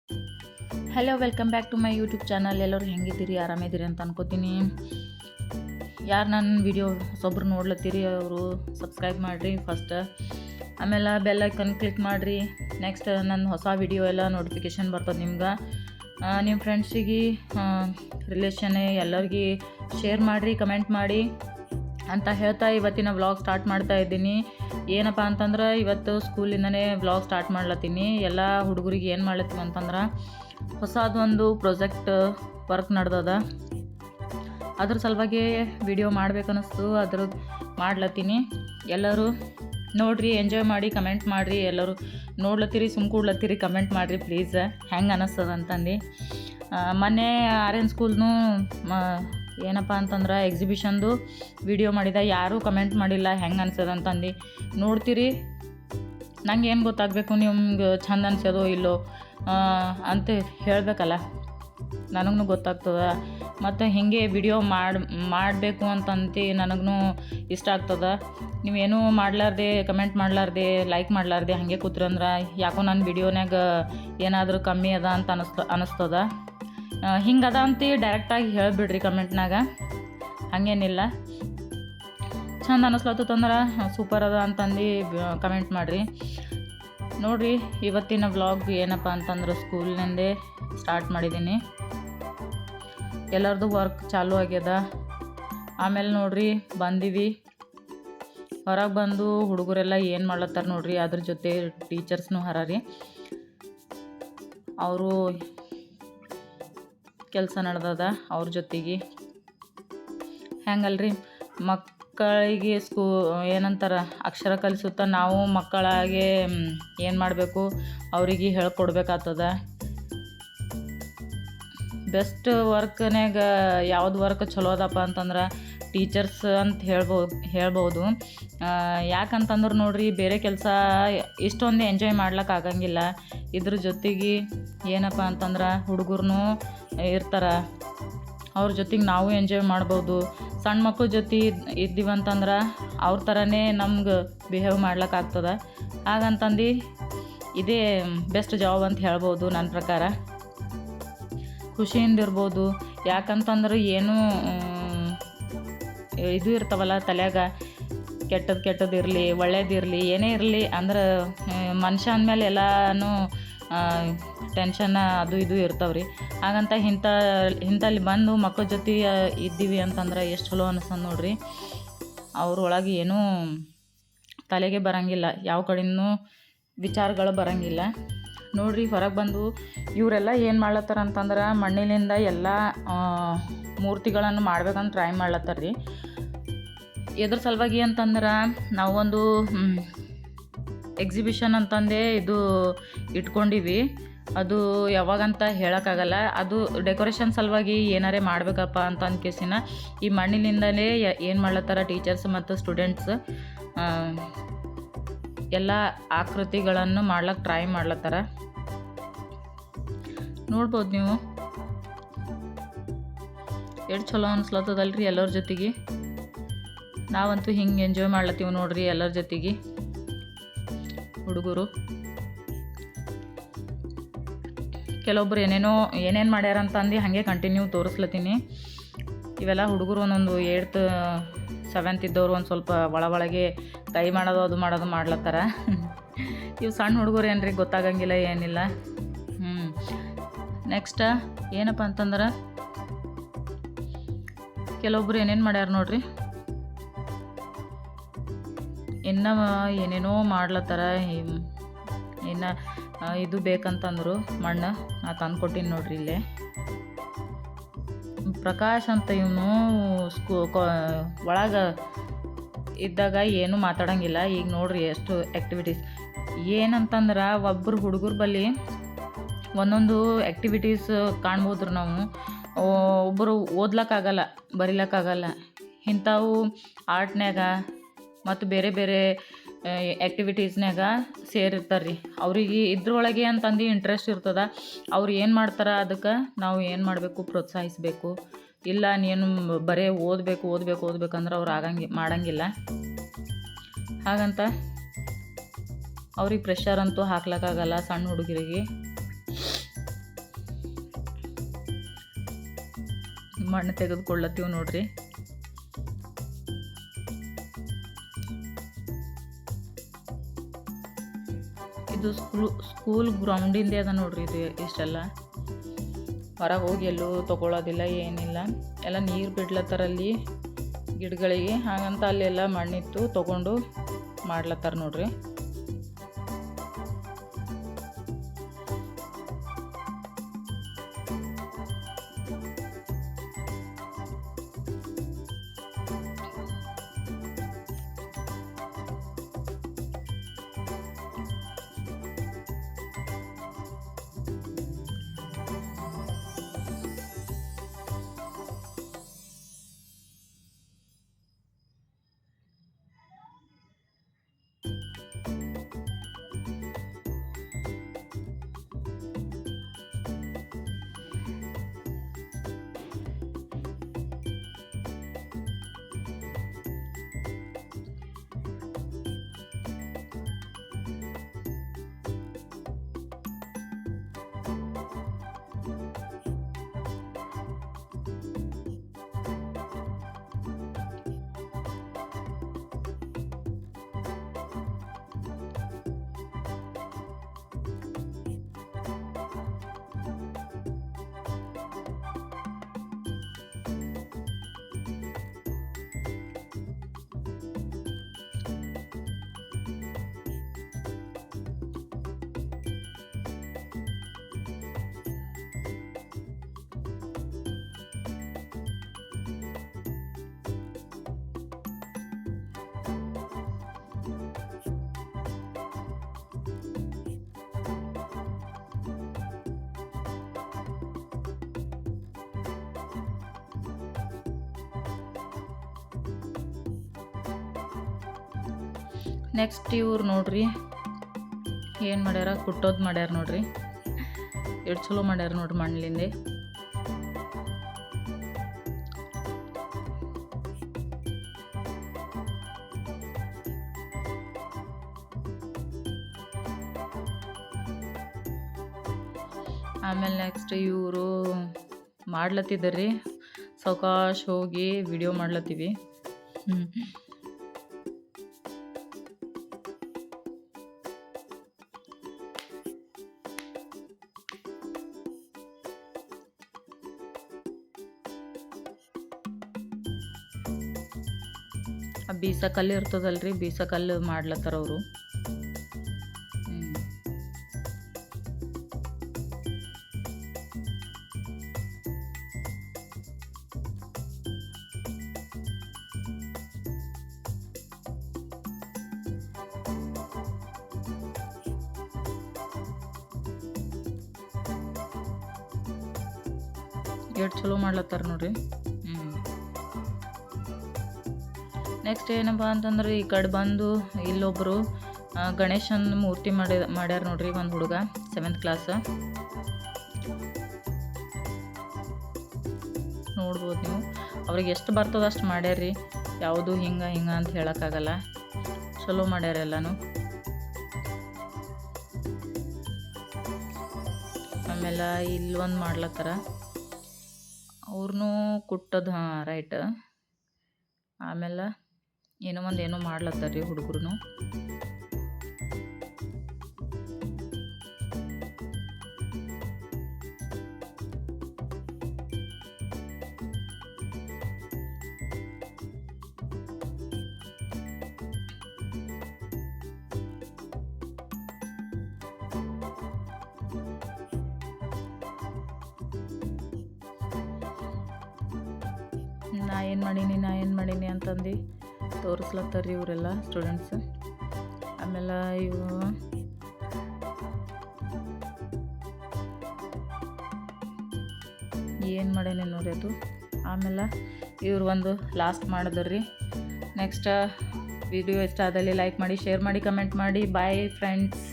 Hello welcome back to my YouTube channel. ಎಲ್ಲರೂ ಹೆಂಗಿದ್ದೀರಿ, ಆರಾಮಿದ್ದೀರಿ ಅಂತ ಅನ್ಕೋತೀನಿ. ಯಾರು ನನ್ನ ವಿಡಿಯೋ ಹೊಸೊಬ್ರು ನೋಡ್ಲತ್ತೀರಿ ಅವರು ಸಬ್ಸ್ಕ್ರೈಬ್ ಮಾಡಿರಿ ಫಸ್ಟ್. ಆಮೇಲೆ ಬೆಲ್ ಐಕನ್ ಕ್ಲಿಕ್ ಮಾಡಿರಿ. ನೆಕ್ಸ್ಟ್ ನನ್ನ ಹೊಸ ವಿಡಿಯೋ ಎಲ್ಲ ನೋಟಿಫಿಕೇಷನ್ ಬರ್ತದೆ ನಿಮ್ಗೆ. ನಿಮ್ಮ ಫ್ರೆಂಡ್ಸಿಗೆ ರಿಲೇಷನ್ ಎಲ್ಲರಿಗೆ ಶೇರ್ ಮಾಡಿರಿ, ಕಮೆಂಟ್ ಮಾಡಿ ಅಂತ ಹೇಳ್ತಾ ಇವತ್ತಿನ ವ್ಲಾಗ್ ಸ್ಟಾರ್ಟ್ ಮಾಡ್ತಾ ಇದ್ದೀನಿ. ಏನಪ್ಪ ಅಂತಂದ್ರೆ ಇವತ್ತು ಸ್ಕೂಲಿಂದನೇ ವ್ಲಾಗ್ ಸ್ಟಾರ್ಟ್ ಮಾಡ್ಲತ್ತೀನಿ. ಎಲ್ಲ ಹುಡುಗರಿಗೆ ಏನು ಮಾಡ್ಲತ್ತೀವಿ ಅಂತಂದ್ರೆ ಹೊಸದೊಂದು ಪ್ರಾಜೆಕ್ಟ್ ವರ್ಕ್ ನಡೆದದ. ಅದ್ರ ಸಲುವಾಗಿ ವಿಡಿಯೋ ಮಾಡ್ಬೇಕನ್ನಿಸ್ತು, ಅದ್ರದ್ದು ಮಾಡ್ಲತ್ತೀನಿ. ಎಲ್ಲರೂ ನೋಡಿರಿ, ಎಂಜಾಯ್ ಮಾಡಿ, ಕಮೆಂಟ್ ಮಾಡಿರಿ. ಎಲ್ಲರೂ ನೋಡ್ಲತ್ತೀರಿ, ಕೂಡ್ಲತ್ತೀರಿ, ಕಮೆಂಟ್ ಮಾಡಿರಿ ಪ್ಲೀಸ್, ಹೆಂಗೆ ಅನ್ನಿಸ್ತದ ಅಂತಂದು. ಮೊನ್ನೆ ಆರ್ಯನ್ ಸ್ಕೂಲ್ನು ಏನಪ್ಪ ಅಂತಂದ್ರೆ ಎಕ್ಸಿಬಿಷನ್ದು ವಿಡಿಯೋ ಮಾಡಿದ, ಯಾರೂ ಕಮೆಂಟ್ ಮಾಡಿಲ್ಲ ಹೆಂಗೆ ಅನ್ಸದ ಅಂತಂದು. ನೋಡ್ತೀರಿ, ನಂಗೆ ಏನು ಗೊತ್ತಾಗಬೇಕು ನಿಮ್ಗೆ ಚಂದ ಅನ್ಸೋದೋ ಇಲ್ಲೋ ಅಂತ ಹೇಳಬೇಕಲ್ಲ, ನನಗೂ ಗೊತ್ತಾಗ್ತದೆ. ಮತ್ತು ಹೀಗೆ ವಿಡಿಯೋ ಮಾಡಬೇಕು ಅಂತಂತ ನನಗೂ ಇಷ್ಟ ಆಗ್ತದೆ. ನೀವೇನೂ ಮಾಡ್ಲಾರ್ದೆ, ಕಮೆಂಟ್ ಮಾಡ್ಲಾರ್ದೆ, ಲೈಕ್ ಮಾಡ್ಲಾರ್ದೆ ಹಾಗೆ ಕೂತ್ರಂದ್ರೆ ಯಾಕೋ ನನ್ನ ವಿಡಿಯೋನಾಗ ಏನಾದರೂ ಕಮ್ಮಿ ಅದ ಅಂತ ಅನ್ನಿಸ್ತದ. ಹಿಂಗದ ಅಂತ ಡೈರೆಕ್ಟಾಗಿ ಹೇಳಿಬಿಡ್ರಿ ಕಮೆಂಟ್ನಾಗ, ಹಾಗೇನಿಲ್ಲ. ಚಂದ ಅನ್ನಿಸ್ಲತ್ತಂದ್ರೆ ಸೂಪರ್ ಅದ ಅಂತಂದು ಕಮೆಂಟ್ ಮಾಡಿರಿ. ನೋಡಿರಿ, ಇವತ್ತಿನ ವ್ಲಾಗ್ ಏನಪ್ಪ ಅಂತಂದ್ರೆ ಸ್ಕೂಲ್ನಿಂದೇ ಸ್ಟಾರ್ಟ್ ಮಾಡಿದ್ದೀನಿ. ಎಲ್ಲರದು ವರ್ಕ್ ಚಾಲೂ ಆಗ್ಯದ. ಆಮೇಲೆ ನೋಡಿರಿ ಬಂದೀವಿ, ಹೊರಗೆ ಬಂದು ಹುಡುಗರೆಲ್ಲ ಏನು ಮಾಡ್ಲತ್ತಾರ ನೋಡಿರಿ. ಅದ್ರ ಜೊತೆ ಟೀಚರ್ಸ್ನೂ ಹರಾರಿ, ಅವರು ಕೆಲಸ ನಡೆದದ ಅವ್ರ ಜೊತೆಗೆ. ಹೆಂಗಲ್ರಿ, ಮಕ್ಕಳಿಗೆ ಏನಂತಾರೆ ಅಕ್ಷರ ಕಲಿಸುತ್ತಾ ನಾವು ಮಕ್ಕಳಿಗೆ ಏನು ಮಾಡಬೇಕು, ಅವರಿಗೆ ಹೇಳ್ಕೊಡ್ಬೇಕಾಗ್ತದ. ಬೆಸ್ಟ್ ವರ್ಕ್ನಾಗ ಯಾವ್ದು ವರ್ಕ್ ಚಲೋ ಅದಪ್ಪ ಅಂತಂದ್ರೆ ಟೀಚರ್ಸ್ ಅಂತ ಹೇಳ್ಬೋದು. ಯಾಕಂತಂದ್ರೆ ನೋಡಿರಿ, ಬೇರೆ ಕೆಲಸ ಇಷ್ಟೊಂದು ಎಂಜಾಯ್ ಮಾಡ್ಲಿಕ್ಕೆ ಆಗಂಗಿಲ್ಲ. ಇದ್ರ ಜೊತೆಗೆ ಏನಪ್ಪ ಅಂತಂದ್ರೆ ಹುಡುಗರು ಇರ್ತಾರೆ, ಅವ್ರ ಜೊತೆಗೆ ನಾವು ಎಂಜಾಯ್ ಮಾಡ್ಬೋದು. ಸಣ್ಣ ಮಕ್ಕಳ ಜೊತೆ ಇದ್ದೀವಂತಂದ್ರೆ ಅವ್ರ ಥರನೇ ನಮ್ಗೆ ಬಿಹೇವ್ ಮಾಡ್ಲಿಕ್ಕಾಗ್ತದೆ. ಹಾಗಂತಂದು ಇದೇ ಬೆಸ್ಟ್ ಜಾಬ್ ಅಂತ ಹೇಳ್ಬೋದು ನನ್ನ ಪ್ರಕಾರ. ಖುಷಿಯಿಂದ ಇರ್ಬೋದು. ಯಾಕಂತಂದ್ರೆ ಏನೂ ಇದು ಇರ್ತಾವಲ್ಲ ತಲೆಯಾಗ, ಕೆಟ್ಟದ್ದು ಇರಲಿ ಒಳ್ಳೇದಿರಲಿ ಏನೇ ಇರಲಿ ಅಂದ್ರೆ ಮನುಷ್ಯ ಅಂದಮೇಲೆ ಎಲ್ಲನೂ ಟೆನ್ಷನ್ ಅದು ಇದು ಇರ್ತಾವ್ರಿ. ಹಾಗಂತ ಇಂಥಲ್ಲಿ ಬಂದು ಮಕ್ಕಳ ಜೊತೆ ಇದ್ದೀವಿ ಅಂತಂದ್ರೆ ಎಷ್ಟು ಚಲೋ ಅನಿಸ್ತದೆ ನೋಡ್ರಿ. ಅವ್ರೊಳಗೆ ಏನೂ ತಲೆಗೆ ಬರೋಂಗಿಲ್ಲ, ಯಾವ ಕಡೆಯೂ ವಿಚಾರಗಳು ಬರೋಂಗಿಲ್ಲ. ನೋಡಿರಿ, ಹೊರಗೆ ಬಂದು ಇವರೆಲ್ಲ ಏನು ಮಾಡ್ಲತ್ತಾರ ಅಂತಂದ್ರೆ ಮಣ್ಣಿನಿಂದ ಎಲ್ಲ ಮೂರ್ತಿಗಳನ್ನು ಮಾಡ್ಬೇಕಂತ ಟ್ರೈ ಮಾಡ್ಲತ್ತಾರ ರೀ. ಎದ್ರ ಸಲುವಾಗಿ ಅಂತಂದ್ರೆ ನಾವೊಂದು ಎಕ್ಸಿಬಿಷನ್ ಅಂತಂದೇ ಇದು ಇಟ್ಕೊಂಡಿವಿ. ಅದು ಯಾವಾಗಂತ ಹೇಳೋಕ್ಕಾಗಲ್ಲ. ಅದು ಡೆಕೋರೇಷನ್ ಸಲುವಾಗಿ ಏನಾರೇ ಮಾಡಬೇಕಪ್ಪ ಅಂತ ಅನ್ಕೇಸಿನ ಈ ಮಣ್ಣಿನಿಂದಲೇ ಏನು ಮಾಡ್ಲತ್ತಾರ ಟೀಚರ್ಸ್ ಮತ್ತು ಸ್ಟೂಡೆಂಟ್ಸ್ ಎಲ್ಲ ಆಕೃತಿಗಳನ್ನು ಮಾಡ್ಲಿಕ್ಕೆ ಟ್ರೈ ಮಾಡ್ಲತ್ತಾರ. ನೋಡ್ಬೋದು ನೀವು, ಎಷ್ಟು ಚಲೋ ಅನ್ಸ್ಲತ್ತದಲ್ರಿ ಎಲ್ಲರ ಜೊತೆಗೆ. ನಾವಂತೂ ಹಿಂಗೆ ಎಂಜಾಯ್ ಮಾಡ್ಲತ್ತೀವಿ ನೋಡ್ರಿ ಎಲ್ಲರ ಜೊತೆಗೆ. ಹುಡುಗರು ಕೆಲವೊಬ್ರು ಏನೇನು ಮಾಡ್ಯಾರ ಅಂತಂದು ಹಾಗೆ ಕಂಟಿನ್ಯೂ ತೋರಿಸ್ಲತ್ತೀನಿ. ಇವೆಲ್ಲ ಹುಡುಗರು ಒಂದೊಂದು 8th 7th ಇದ್ದವರು ಒಂದು ಸ್ವಲ್ಪ ಒಳಗೆ ಕೈ ಮಾಡೋದು ಅದು ಮಾಡೋದು ಮಾಡ್ಲತ್ತಾರ. ಇವು ಸಣ್ಣ ಹುಡುಗರು ಏನ್ರಿ ಗೊತ್ತಾಗಂಗಿಲ್ಲ, ಏನಿಲ್ಲ. ನೆಕ್ಸ್ಟ್ ಏನಪ್ಪ ಅಂತಂದ್ರೆ ಕೆಲವೊಬ್ರು ಏನೇನು ಮಾಡ್ಯಾರ ನೋಡ್ರಿ, ಇನ್ನು ಏನೇನೋ ಮಾಡ್ಲತ್ತಾರ. ಇನ್ನು ಇದು ಬೇಕಂತಂದರು ಮಣ್ಣು, ನಾ ತಂದು ಕೊಟ್ಟಿನಿ ನೋಡ್ರಿ. ಇಲ್ಲೇ ಪ್ರಕಾಶ್ ಅಂತ ಇವನು ಒಳಗೆ ಇದ್ದಾಗ ಏನೂ ಮಾತಾಡೋಂಗಿಲ್ಲ. ಈಗ ನೋಡ್ರಿ ಎಷ್ಟು ಆ್ಯಕ್ಟಿವಿಟೀಸ್ ಏನಂತಂದ್ರೆ ಒಬ್ಬರು ಹುಡುಗರ ಬಳಿ ಒಂದೊಂದು ಆ್ಯಕ್ಟಿವಿಟೀಸ್ ಕಾಣ್ಬೋದ್ರಿ ನಾವು. ಒಬ್ಬರು ಓದ್ಲಿಕ್ಕಾಗಲ್ಲ, ಬರೀಲಿಕ್ಕಾಗಲ್ಲ. ಇಂಥವು ಆರ್ಟ್ನ್ಯಾಗ ಮತ್ತು ಬೇರೆ ಬೇರೆ ಆ್ಯಕ್ಟಿವಿಟೀಸ್ನಾಗ ಸೇರಿರ್ತಾರೆ ರೀ. ಅವ್ರಿಗೆ ಇದ್ರೊಳಗೆ ಅಂತಂದು ಇಂಟ್ರೆಸ್ಟ್ ಇರ್ತದೆ. ಅವ್ರು ಏನು ಮಾಡ್ತಾರೆ ಅದಕ್ಕೆ ನಾವು ಏನು ಮಾಡಬೇಕು, ಪ್ರೋತ್ಸಾಹಿಸಬೇಕು. ಇಲ್ಲ ನೀನು ಬರೀ ಓದ್ಬೇಕಂದ್ರೆ ಅವ್ರು ಮಾಡೋಂಗಿಲ್ಲ. ಹಾಗಂತ ಅವ್ರಿಗೆ ಪ್ರೆಷರ್ ಅಂತೂ ಹಾಕ್ಲಿಕ್ಕಾಗಲ್ಲ ಸಣ್ಣ ಹುಡುಗರಿಗೆ. ಮಣ್ಣು ತೆಗೆದುಕೊಳ್ಳತ್ತೀವಿ ನೋಡ್ರಿ. ಇದು ಸ್ಕೂಲ್ ಗ್ರೌಂಡಿಂದೇ ಅದ ನೋಡ್ರಿ. ಇದು ಇಷ್ಟೆಲ್ಲ ಹೊರಗೆ ಹೋಗಿ ಎಲ್ಲೂ ತೊಗೊಳೋದಿಲ್ಲ, ಏನಿಲ್ಲ. ಎಲ್ಲ ನೀರು ಬಿಡ್ಲತ್ತಾರಲ್ಲಿ ಗಿಡಗಳಿಗೆ. ಹಾಗಂತ ಅಲ್ಲೆಲ್ಲ ಮಣ್ಣಿತ್ತು ತೊಗೊಂಡು ಮಾಡ್ಲತ್ತಾರ ನೋಡ್ರಿ. ನೆಕ್ಸ್ಟ್ ಇವ್ರು ನೋಡ್ರಿ ಏನು ಮಾಡ್ಯಾರ, ಕುಟ್ಟೋದು ಮಾಡ್ಯಾರ ನೋಡ್ರಿ. ಎಷ್ಟು ಚಲೋ ಮಾಡ್ಯಾರ ನೋಡ್ರಿ ಮಣ್ಣಿಂದ. ಆಮೇಲೆ ನೆಕ್ಸ್ಟ್ ಇವರು ಮಾಡ್ಲತ್ತಿದ್ದರಿ. ಸಾವಕಾಶ ಹೋಗಿ ವಿಡಿಯೋ ಮಾಡ್ಲತ್ತೀವಿ. ಆ ಬೀಸ ಕಲ್ಲು ಇರ್ತದಲ್ರಿ, ಬೀಸ ಕಲ್ಲು ಮಾಡ್ಲತ್ತಾರ ಅವರು. ಎಷ್ಟು ಚಲೋ ಮಾಡ್ಲತ್ತಾರ ನೋಡ್ರಿ. ನೆಕ್ಸ್ಟ್ ಏನಪ್ಪ ಅಂತಂದ್ರೆ ಈ ಕಡೆ ಬಂದು ಇಲ್ಲೊಬ್ಬರು ಗಣೇಶನ ಮೂರ್ತಿ ಮಾಡ್ಯಾರ ನೋಡ್ರಿ. ಒಂದು ಹುಡುಗ 7th ಕ್ಲಾಸ್ ನೋಡ್ಬೋದು ನೀವು. ಅವ್ರಿಗೆ ಎಷ್ಟು ಬರ್ತದ ಅಷ್ಟು ಮಾಡ್ಯಾರ್ರಿ. ಯಾವುದು ಹಿಂಗೆ ಅಂತ ಹೇಳೋಕ್ಕಾಗಲ್ಲ. ಚಲೋ ಮಾಡ್ಯಾರ ಎಲ್ಲನೂ. ಆಮೇಲೆ ಇಲ್ಲೊಂದು ಮಾಡ್ಲತ್ತಾರ ಅವ್ರನ್ನೂ ಕುಟ್ಟೋದು. ಹಾಂ ರೈಟ್. ಆಮೇಲೆ ಏನೋ ಮಾಡ್ಲತ್ತಾರ ರೀ ಹುಡುಗರು. ನಾ ಏನು ಮಾಡೀನಿ ಅಂತಂದು ತೋರಿಸ್ಲತ್ತಾರ್ರಿ ಇವರೆಲ್ಲ ಸ್ಟೂಡೆಂಟ್ಸ್. ಆಮೇಲೆ ಇವು ಏನು ಮಾಡೇನಿ ನೋಡ್ರಿ ಅದು. ಆಮೇಲೆ ಇವ್ರು ಒಂದು ಲಾಸ್ಟ್ ಮಾಡಿದ್ರಿ. ನೆಕ್ಸ್ಟ್ ವಿಡಿಯೋ ಇಷ್ಟ ಆದಲ್ಲಿ ಲೈಕ್ ಮಾಡಿ, ಶೇರ್ ಮಾಡಿ, ಕಮೆಂಟ್ ಮಾಡಿ. Bye friends.